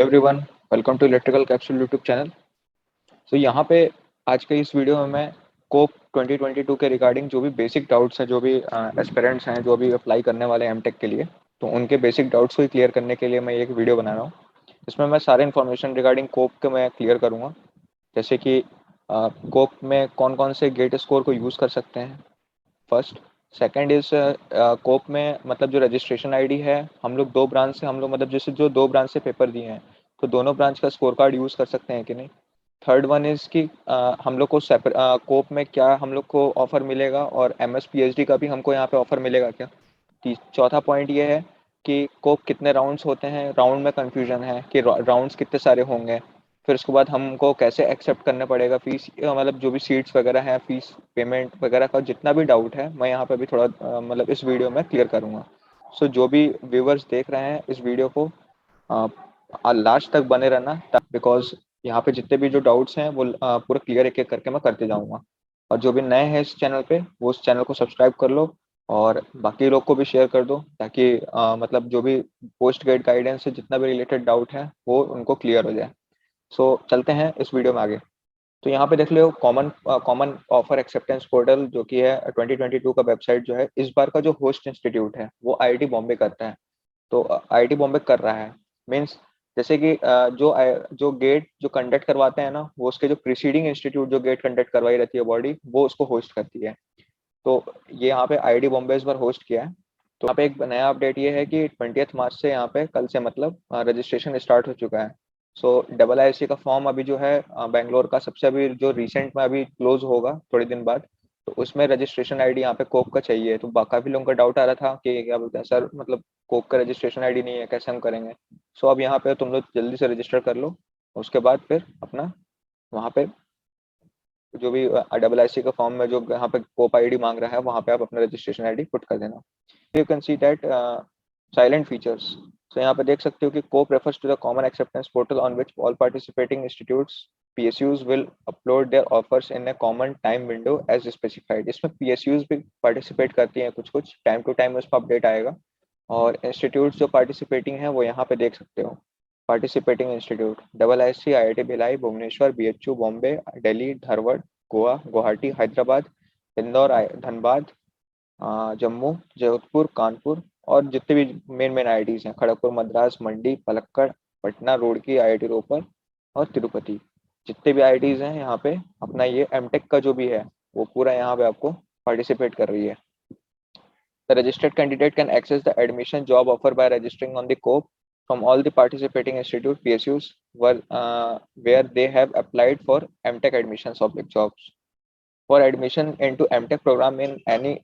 Hello everyone, welcome to electrical capsule YouTube channel. यहाँ पे आज के इस वीडियो में मैं कोप 2022 के रिगार्डिंग जो भी बेसिक डाउट्स हैं, जो भी एस्पिरेंट्स हैं, जो भी अप्लाई करने वाले हैं एमटेक के लिए, तो उनके बेसिक डाउट्स को क्लियर करने के लिए मैं एक वीडियो बना रहा हूँ। इसमें मैं सारे इन्फॉर्मेशन रिगार्डिंग कोप के मैं क्लियर करूँगा, जैसे कि कोप में कौन कौन से गेट स्कोर को यूज़ कर सकते हैं फर्स्ट। सेकंड इज कोप में मतलब जो रजिस्ट्रेशन आईडी है, हम लोग दो ब्रांच से हम लोग मतलब जैसे जो दो ब्रांच से पेपर दिए हैं तो दोनों ब्रांच का स्कोर कार्ड यूज़ कर सकते हैं कि नहीं। थर्ड वन इज़ कि हम लोग को कोप में क्या हम लोग को ऑफ़र मिलेगा और एमएस पीएचडी का भी हमको यहाँ पे ऑफ़र मिलेगा क्या। चौथा पॉइंट ये है कि कोप कितने राउंड्स होते हैं, राउंड में कन्फ्यूजन है कि राउंड्स कितने सारे होंगे। फिर उसके बाद हमको कैसे एक्सेप्ट करना पड़ेगा फीस, मतलब जो भी सीट्स वगैरह हैं, फीस पेमेंट वगैरह का जितना भी डाउट है मैं यहाँ पे भी थोड़ा मतलब इस वीडियो में क्लियर करूँगा। जो भी व्यूवर्स देख रहे हैं इस वीडियो को लास्ट तक बने रहना, बिकॉज यहाँ पे जितने भी जो डाउट्स हैं वो पूरा क्लियर एक एक करके मैं करते जाऊँगा। और जो भी नए हैं इस चैनल पे वो उस चैनल को सब्सक्राइब कर लो और बाकी लोग को भी शेयर कर दो, ताकि मतलब जो भी पोस्ट ग्रेड गाइडेंस से जितना भी रिलेटेड डाउट है वो उनको क्लियर हो जाए। चलते हैं इस वीडियो में आगे। तो यहाँ पे देख लो कॉमन ऑफर एक्सेप्टेंस पोर्टल जो कि है 2022 का वेबसाइट जो है, इस बार का जो होस्ट इंस्टीट्यूट है वो आईआईटी बॉम्बे करता है। तो आईआईटी बॉम्बे कर रहा है मीन्स जैसे कि जो गेट जो कंडक्ट करवाते हैं ना, वो उसके जो प्रीसीडिंग इंस्टीट्यूट जो गेट कंडक्ट करवाई रहती है बॉडी, वो उसको होस्ट करती है। तो ये यहाँ पे आईआईटी बॉम्बे इस बार होस्ट किया है। तो यहाँ पे एक नया अपडेट ये है कि 20 मार्च से यहाँ पे कल से मतलब रजिस्ट्रेशन स्टार्ट हो चुका है। डबल आई का फॉर्म अभी जो है बेंगलोर का सबसे अभी जो रिसेंट में अभी क्लोज होगा थोड़े दिन बाद, तो उसमें रजिस्ट्रेशन आईडी यहाँ पे कोप का चाहिए। तो काफी लोगों का डाउट आ रहा था कि क्या बोलते हैं सर, मतलब कोप का रजिस्ट्रेशन आईडी नहीं है, कैसे हम करेंगे। अब यहाँ पे तुम लोग जल्दी से रजिस्टर कर लो, उसके बाद फिर अपना वहाँ पे जो भी डबल आई का फॉर्म में जो यहाँ पे कोप आईडी मांग रहा है वहाँ पे आप अपना रजिस्ट्रेशन आईडी पुट कर देना। You can see that silent features. यहाँ पे देख सकते हो कि COAP refers to the common acceptance portal on which all participating institutes PSUs will upload their offers in a common time window as specified। इसमें PSUs भी participate करती हैं, कुछ कुछ टाइम टू टाइम उस पर अपडेट आएगा। और इंस्टीट्यूट्स जो पार्टिसिपेटिंग हैं वो यहाँ पे देख सकते हो। Participating institute double IIT Bhilai, Bhubaneswar, BHU Bombay, Delhi, Dharwad, Goa, Guwahati, Hyderabad, Indore, Dhanbad, Jammu, Jodhpur, Kanpur और जितने भी मेन मेन IITs हैं, खड़गपुर, मद्रास, मंडी, पलक्कड़, पटना, रुड़की, IIT रोपर और तिरुपति, जितने भी IITs हैं यहाँ पे अपना ये एमटेक का जो भी है वो पूरा यहाँ पे आपको पार्टिसिपेट कर रही है। The registered candidate can access the admission job offer by registering on the COPE from all the participating institute PSUs where they have applied for MTech admissions of the jobs. For admission into MTech program in any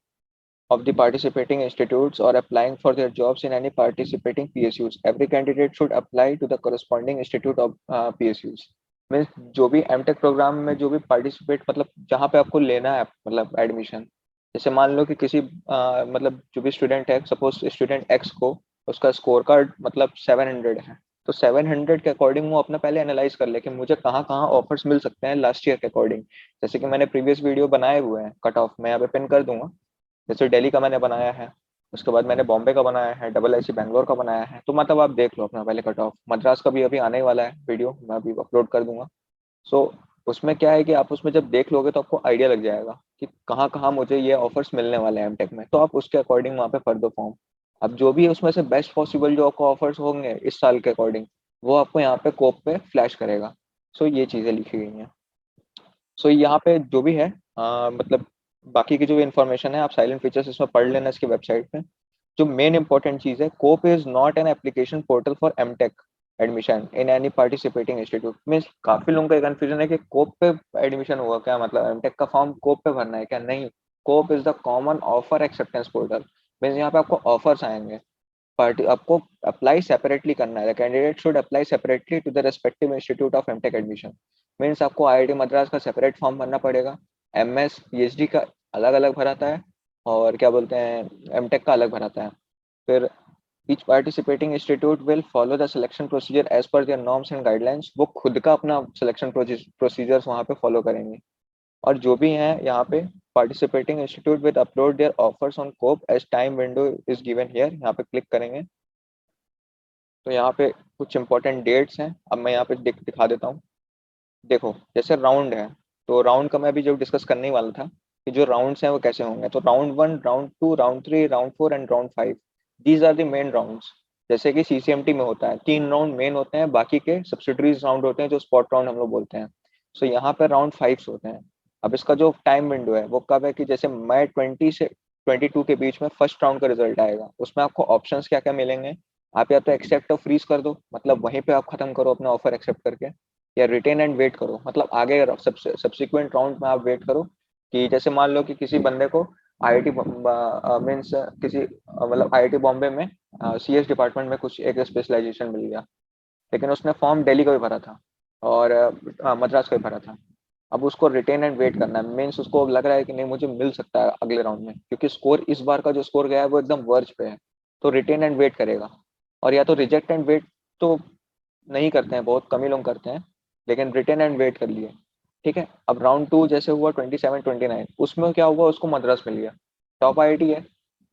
of the participating institutes or applying for their jobs in any participating PSUs, every candidate should apply to the corresponding institute of PSUs। Means जो भी MTech programme में जो भी participate मतलब जहाँ पे आपको लेना है मतलब एडमिशन, जैसे मान लो कि किसी मतलब जो भी स्टूडेंट है, सपोज स्टूडेंट एक्स को उसका स्कोर कार्ड मतलब 700 है, तो 700 के अकॉर्डिंग वो अपना पहले एनालाइज कर ले कि मुझे कहाँ कहाँ ऑफर्स मिल सकते हैं लास्ट ईयर के अकॉर्डिंग। जैसे कि मैंने प्रीवियस वीडियो बनाए हुए हैं, कट ऑफ मैं यहाँ पे पिन कर दूंगा। जैसे दिल्ली का मैंने बनाया है, उसके बाद मैंने बॉम्बे का बनाया है, डबल IC बैंगलोर का बनाया है, तो मतलब आप देख लो अपना पहले कट ऑफ। मद्रास का भी अभी आने वाला है वीडियो, मैं अभी अपलोड कर दूंगा। सो उसमें क्या है कि आप उसमें जब देख लोगे तो आपको आइडिया लग जाएगा कि कहाँ कहाँ मुझे ये ऑफर्स मिलने वाले हैं एमटेक में, तो आप उसके अकॉर्डिंग वहाँ पे भर दो फॉर्म। अब जो भी उसमें से बेस्ट पॉसिबल जो आपको ऑफर्स होंगे इस साल के अकॉर्डिंग, वो आपको यहाँ पे कोप पे फ्लैश करेगा। ये चीज़ें लिखी गई हैं। यहाँ पे जो भी है मतलब बाकी की जो भी इंफॉर्मेशन है आप साइलेंट फीचर्स इसमें पढ़ लेना इसकी वेबसाइट पे। जो मेन इंपॉर्टेंट चीज़ है, COAP is not an application portal for MTech admission in any participating institute. Means काफी लोगों का कंफ्यूजन है कि कोप पे एडमिशन होगा क्या, मतलब एमटेक का फॉर्म कोप पे भरना है क्या। नहीं, COAP is the common offer acceptance portal. Means यहाँ पे आपको ऑफर्स आएंगे, पार्टी आपको अप्लाई सेपरेटली करना है। The candidate should apply separately to the respective institute of MTech admission. Means आपको IIT मद्रास का सेपरेट फॉर्म भरना पड़ेगा, MS PhD का अलग अलग भराता है, और क्या बोलते हैं एमटेक का अलग भराता है। फिर each participating institute will follow the selection procedure as per their norms and guidelines। वो खुद का अपना सिलेक्शन प्रोसीजर्स वहाँ पे फॉलो करेंगे। और जो भी हैं यहाँ पे participating institute with upload their offers on COAP as time window is given here, यहाँ पे क्लिक करेंगे तो यहाँ पे कुछ इंपॉर्टेंट डेट्स हैं, अब मैं यहाँ पे दिखा देता हूँ। देखो जैसे राउंड है, तो राउंड का मैं अभी जो डिस्कस करने ही वाला था कि जो राउंड्स हैं वो कैसे होंगे। तो round 1, round 2, round 3, round 4 and round 5, these are the main rounds. जैसे कि सीसीएमटी में होता है 3 राउंड मेन होते हैं, बाकी के सब्सिडरीज राउंड होते हैं जो स्पॉट राउंड हम लोग बोलते हैं। सो यहाँ पे राउंड 5 होते हैं। अब इसका जो टाइम विंडो है वो कब है कि जैसे मई 20 से 22 के बीच में फर्स्ट राउंड का रिजल्ट आएगा। उसमें आपको ऑप्शंस क्या क्या मिलेंगे, आप या तो एक्सेप्ट और फ्रीज कर दो, मतलब वहीं पे आप खत्म करो अपना ऑफर एक्सेप्ट करके, या रिटेन एंड वेट करो, मतलब आगे सब्सिक्वेंट राउंड में आप वेट करो। कि जैसे मान लो कि किसी बंदे को आईआईटी मीन्स किसी मतलब आईआईटी बॉम्बे में सीएस डिपार्टमेंट में कुछ एक स्पेशलाइजेशन मिल गया, लेकिन उसने फॉर्म दिल्ली का भी भरा था और मद्रास का भी भरा था। अब उसको रिटेन एंड वेट करना है, मीन्स उसको लग रहा है कि नहीं मुझे मिल सकता है अगले राउंड में, क्योंकि स्कोर इस बार का जो स्कोर गया है वो एकदम वर्ज पे है। तो रिटेन एंड वेट करेगा। और या तो रिजेक्ट एंड वेट तो नहीं करते हैं, बहुत कम ही लोग करते हैं, लेकिन रिटेन एंड वेट कर लिए। ठीक है, अब राउंड 2 जैसे हुआ 27-29, उसमें क्या हुआ, उसको मद्रास मिल गया, टॉप आईआईटी है,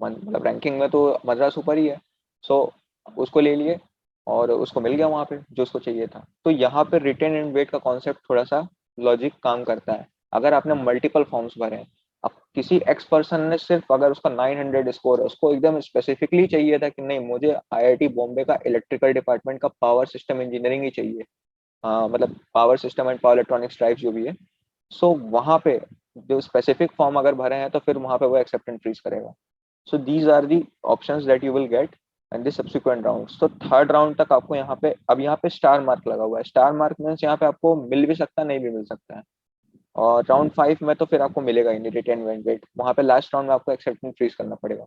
मतलब रैंकिंग में तो मद्रास ऊपर ही है। सो उसको ले लिए और उसको मिल गया वहाँ पे जो उसको चाहिए था। तो यहाँ पे रिटेन एंड वेट का कॉन्सेप्ट थोड़ा सा लॉजिक काम करता है। अगर आपने मल्टीपल फॉर्म्स भरे हैं, अब किसी एक्स पर्सन ने सिर्फ अगर उसका 900 स्कोर है, उसको एकदम स्पेसिफिकली चाहिए था कि नहीं मुझे आईआईटी बॉम्बे का इलेक्ट्रिकल डिपार्टमेंट का पावर सिस्टम इंजीनियरिंग ही चाहिए, मतलब power system and power electronics drive जो भी है। सो वहाँ पे जो स्पेसिफिक फॉर्म अगर भरे हैं तो फिर वहाँ पे वो एक्सेप्ट एंड फ्रीज करेगा। So these are the options that you will get and the subsequent rounds. तो थर्ड राउंड तक आपको यहाँ पे, अब यहाँ पे स्टार मार्क लगा हुआ है, स्टार मार्क मीन्स यहाँ पे आपको मिल भी सकता है नहीं भी मिल सकता है। और राउंड 5 में तो फिर आपको मिलेगा ही नहीं रिटेन वेट, वहाँ पे लास्ट राउंड में आपको एक्सेप्ट एंड फ्रीज करना पड़ेगा।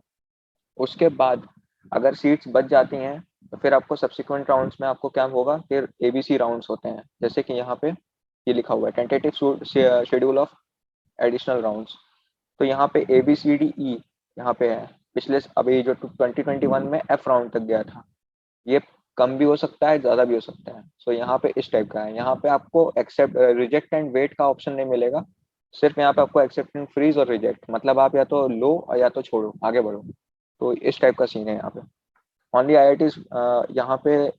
उसके बाद अगर सीट्स बच जाती हैं तो फिर आपको सब्सिक्वेंट राउंड्स में आपको क्या होगा, फिर एबीसी राउंड्स होते हैं, जैसे कि यहाँ पे ये लिखा हुआ है tentative schedule of additional rounds. तो यहाँ पे ए बी सी डी ई यहाँ पे है। पिछले अभी जो 2021 में एफ राउंड तक गया था, ये कम भी हो सकता है ज़्यादा भी हो सकता है। सो यहाँ पे इस टाइप का है, यहाँ पे आपको एक्सेप्ट रिजेक्ट एंड वेट का ऑप्शन नहीं मिलेगा, सिर्फ यहाँ पे आपको एक्सेप्ट एंड फ्रीज और रिजेक्ट, मतलब आप या तो लो या तो छोड़ो आगे बढ़ो। तो इस टाइप का सीन है यहाँ पे। ओनली आईआईटीज, यहाँ पे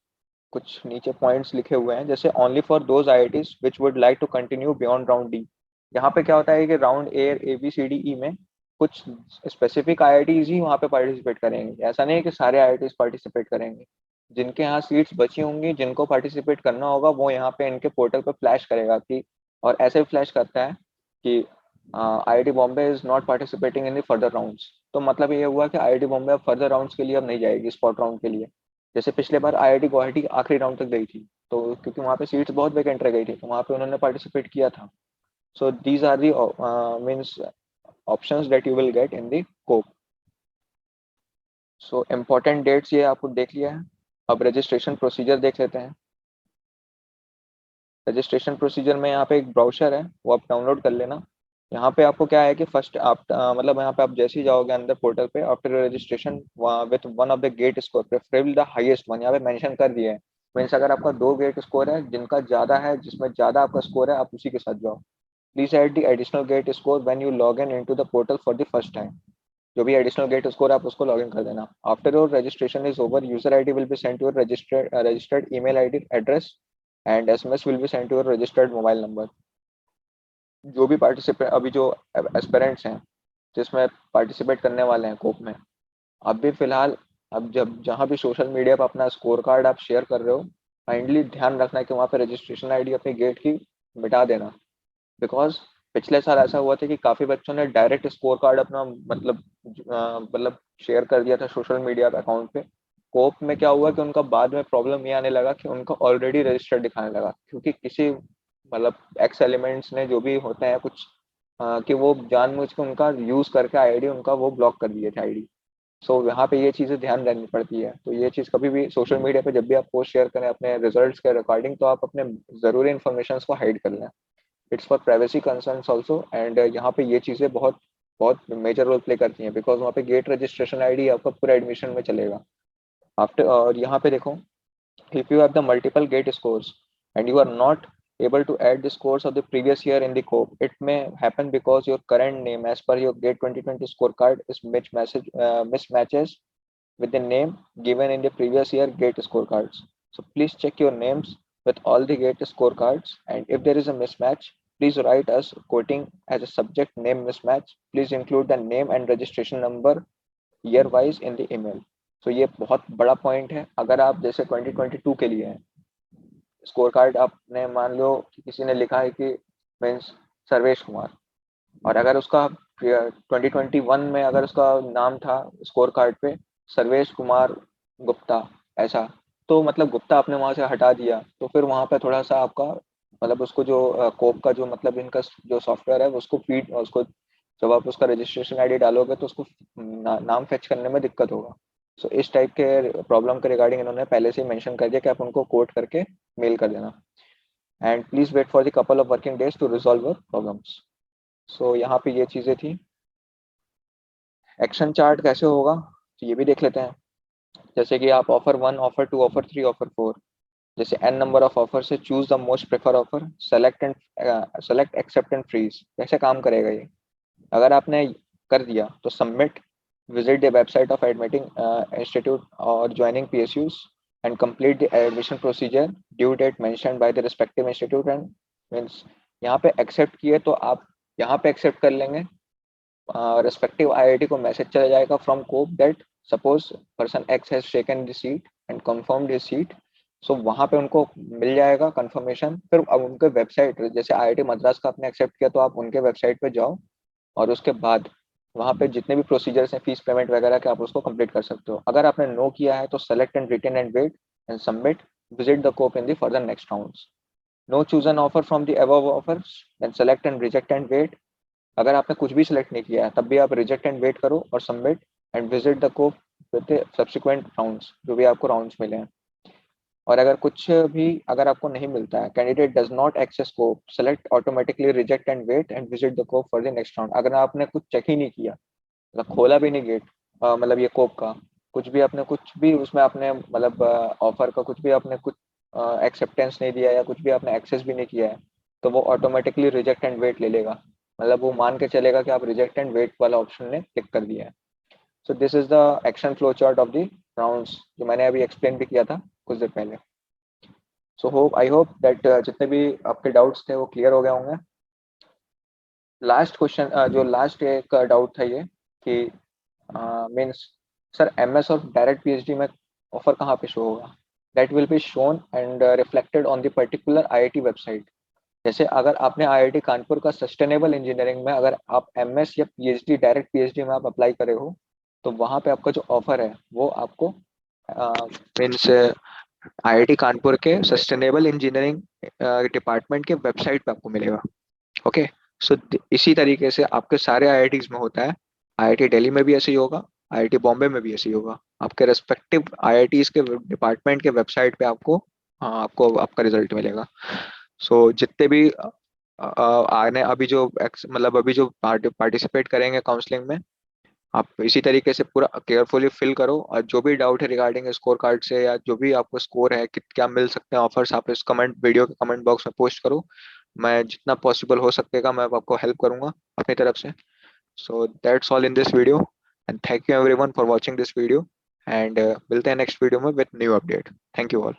कुछ नीचे पॉइंट्स लिखे हुए हैं, जैसे only for those IITs which would like to continue beyond round D. यहाँ पे क्या होता है कि round A B C D E में कुछ स्पेसिफिक आईआईटीज ही वहाँ पे पार्टिसिपेट करेंगे, ऐसा नहीं है कि सारे आईआईटीज पार्टिसिपेट करेंगे। जिनके यहाँ सीट्स बची होंगी, जिनको पार्टिसिपेट करना होगा, वो यहाँ पे इनके पोर्टल पे फ्लैश करेगा कि, और ऐसे फ्लैश करता है कि IIT Bombay is not participating in the further rounds. तो मतलब ये हुआ कि आईआईटी बॉम्बे अब फर्दर राउंड्स के लिए अब नहीं जाएगी स्पॉट राउंड के लिए। जैसे पिछले बार आईआईटी गुवाहाटी आखिरी राउंड तक गई थी, तो क्योंकि वहाँ पे सीट्स बहुत वैकेंट रह गई थी, तो वहाँ पे उन्होंने पार्टिसिपेट किया था। So these are the means options that you will get in the COAP. So important dates ये आपको देख लिया है। अब रजिस्ट्रेशन प्रोसीजर देख लेते हैं। रजिस्ट्रेशन प्रोसीजर में यहाँ पे एक ब्राउचर है, वो आप डाउनलोड कर लेना। यहाँ पे आपको क्या है कि फर्स्ट आप मतलब यहाँ पे आप जैसे ही जाओगे अंदर पोर्टल पे, after registration with one of the GATE score, preferable the highest one, यहाँ पे मेंशन कर दिया है। मीन्स अगर आपका 2 गेट स्कोर है, जिनका ज़्यादा है, जिसमें ज़्यादा आपका स्कोर है, आप उसी के साथ जाओ। Please add the additional GATE score when you log in into the portal for the first time. जो भी एडिशनल गेट स्कोर आप उसको लॉग इन कर देना। After your registration is over, user ID will be sent your registered email ID address and SMS will be sent your registered mobile number. जो भी participate, अभी जो एस्पिरेंट्स हैं जिसमें पार्टिसिपेट करने वाले हैं कोप में, अब भी फिलहाल, अब जब जहाँ भी सोशल मीडिया पर अपना स्कोर कार्ड आप शेयर कर रहे हो, काइंडली ध्यान रखना कि वहाँ पे रजिस्ट्रेशन आईडी अपनी गेट की मिटा देना। बिकॉज पिछले साल ऐसा हुआ था कि काफ़ी बच्चों ने डायरेक्ट स्कोर कार्ड अपना मतलब शेयर कर दिया था सोशल मीडिया अकाउंट पे। कोप में क्या हुआ कि उनका बाद में प्रॉब्लम ये आने लगा कि उनका ऑलरेडी रजिस्टर्ड दिखाने लगा, क्योंकि किसी मतलब एक्स एलिमेंट्स ने जो भी होते हैं कुछ कि वो जानबूझ के उनका यूज़ करके आईडी उनका वो ब्लॉक कर दिए थे आईडी। सो यहाँ पे ये चीज़ें ध्यान रखनी पड़ती है। तो ये चीज़ कभी भी सोशल मीडिया पे जब भी आप पोस्ट शेयर करें अपने रिजल्ट्स के रिकॉर्डिंग, तो आप अपने ज़रूरी इन्फॉर्मेशन को हाइड कर लें। It's for privacy concerns also, and यहाँ पे ये चीज़ें बहुत बहुत मेजर रोल प्ले करती हैं, बिकॉज वहाँ पे गेट रजिस्ट्रेशन आईडी आपका पूरा एडमिशन में चलेगा। आफ्टर, और यहाँ पे देखो, if you have the multiple gate scores and you are not able to add the scores of the previous year in the COPE, it may happen because your current name as per your gate 2020 scorecard is mismatches with the name given in the previous year GATE scorecards. So please check your names with all the GATE scorecards, and if there is a mismatch, please write us quoting as a subject name mismatch. Please include the name and registration number year wise in the email. So ये बहुत बड़ा point है. अगर आप जैसे 2022 के लिए है स्कोर कार्ड, आपने मान लो कि किसी ने लिखा है कि मीन्स सर्वेश कुमार, और अगर उसका 2021 में अगर उसका नाम था स्कोर कार्ड पे सर्वेश कुमार गुप्ता ऐसा, तो मतलब गुप्ता आपने वहां से हटा दिया, तो फिर वहां पे थोड़ा सा आपका मतलब उसको जो कोप का जो मतलब इनका जो सॉफ्टवेयर है उसको फीड उसको जब आप उसका रजिस्ट्रेशन आईडी डालोगे तो उसको नाम फेच करने में दिक्कत होगा. सो इस टाइप के प्रॉब्लम के रिगार्डिंग इन्होंने पहले से ही मेंशन कर दिया कि आप उनको कोड करके मेल कर देना, and please wait for the couple of working days to resolve your problems. So यहाँ पे ये चीजें थी. एक्शन चार्ट कैसे होगा तो ये भी देख लेते हैं. जैसे कि आप ऑफर 1, ऑफर 2, ऑफर 3, ऑफर 4, जैसे एन नंबर ऑफ ऑफर से choose the most prefer offer, select accept and freeze. कैसे काम करेगा ये? अगर आपने कर दिया तो submit, visit the website of admitting institute or joining PSUs and complete the admission procedure due date mentioned by the respective institute. And means यहाँ पे accept किए तो आप यहाँ पे accept कर लेंगे, respective IIT को message चला जाएगा from COPE that suppose person X has taken the seat and confirmed his seat. सो वहाँ पे उनको मिल जाएगा कंफर्मेशन. फिर अब उनके वेबसाइट, जैसे IIT मद्रास का आपने एक्सेप्ट किया तो आप उनके वेबसाइट पे जाओ और उसके बाद वहाँ पे जितने भी प्रोसीजर्स हैं फीस पेमेंट वगैरह के आप उसको कंप्लीट कर सकते हो. अगर आपने नो किया है तो select and return and wait and submit, visit the COAP in the further next rounds. No choose an offer from the above offers, then select and reject and wait. अगर आपने कुछ भी सिलेक्ट नहीं किया है तब भी आप रिजेक्ट एंड वेट करो और submit and visit the COAP with subsequent rounds, जो भी आपको राउंड्स मिले हैं. और अगर कुछ भी अगर आपको नहीं मिलता है, candidate does not access COAP, select automatically reject and wait and visit the COAP for the next round. अगर आपने कुछ चेक ही नहीं किया, मतलब खोला भी नहीं गेट, मतलब ये कोप का कुछ भी आपने कुछ भी उसमें आपने मतलब ऑफर का कुछ भी आपने कुछ एक्सेप्टेंस नहीं दिया या कुछ भी आपने एक्सेस भी नहीं किया है, तो वो ऑटोमेटिकली रिजेक्ट एंड वेट ले लेगा. मतलब वो मान के चलेगा कि आप रिजेक्ट एंड वेट वाला ऑप्शन ने क्लिक कर दिया है. So this is the action flow chart of the rounds, जो मैंने अभी एक्सप्लेन भी किया था कुछ देर पहले. सो आई होप दैट जितने भी आपके डाउट्स थे वो क्लियर हो गए होंगे. लास्ट क्वेश्चन, जो लास्ट एक डाउट था ये कि मीन्स सर MS और डायरेक्ट PhD में ऑफर कहाँ पे शो होगा? That will be shown and reflected on the particular IIT website. जैसे अगर आपने IIT कानपुर का सस्टेनेबल इंजीनियरिंग में अगर आप MS या PhD डायरेक्ट PhD में आप अप्लाई करे हो, तो वहाँ पे आपका जो ऑफर है वो आपको मीन्स IIT कानपुर के सस्टेनेबल इंजीनियरिंग डिपार्टमेंट के वेबसाइट पे आपको मिलेगा. ओके. सो इसी तरीके से आपके सारे IITs में होता है. IIT दिल्ली में भी ऐसे ही होगा, IIT बॉम्बे में भी ऐसे ही होगा. आपके रेस्पेक्टिव IITs के डिपार्टमेंट के वेबसाइट पे आपको हाँ आपको आपका रिजल्ट मिलेगा. सो जितने भी आने अभी जो मतलब अभी जो पार्टिसिपेट करेंगे काउंसलिंग में, आप इसी तरीके से पूरा केयरफुली फिल करो, और जो भी डाउट है रिगार्डिंग स्कोर कार्ड से या जो भी आपको स्कोर है कि क्या मिल सकते हैं ऑफर्स, आप इस कमेंट वीडियो के कमेंट बॉक्स में पोस्ट करो. मैं जितना पॉसिबल हो सकेगा मैं आपको हेल्प करूंगा अपनी तरफ से. So that's all in this video, and thank you everyone for watching this video, and मिलते हैं नेक्स्ट वीडियो में with new update. Thank you all.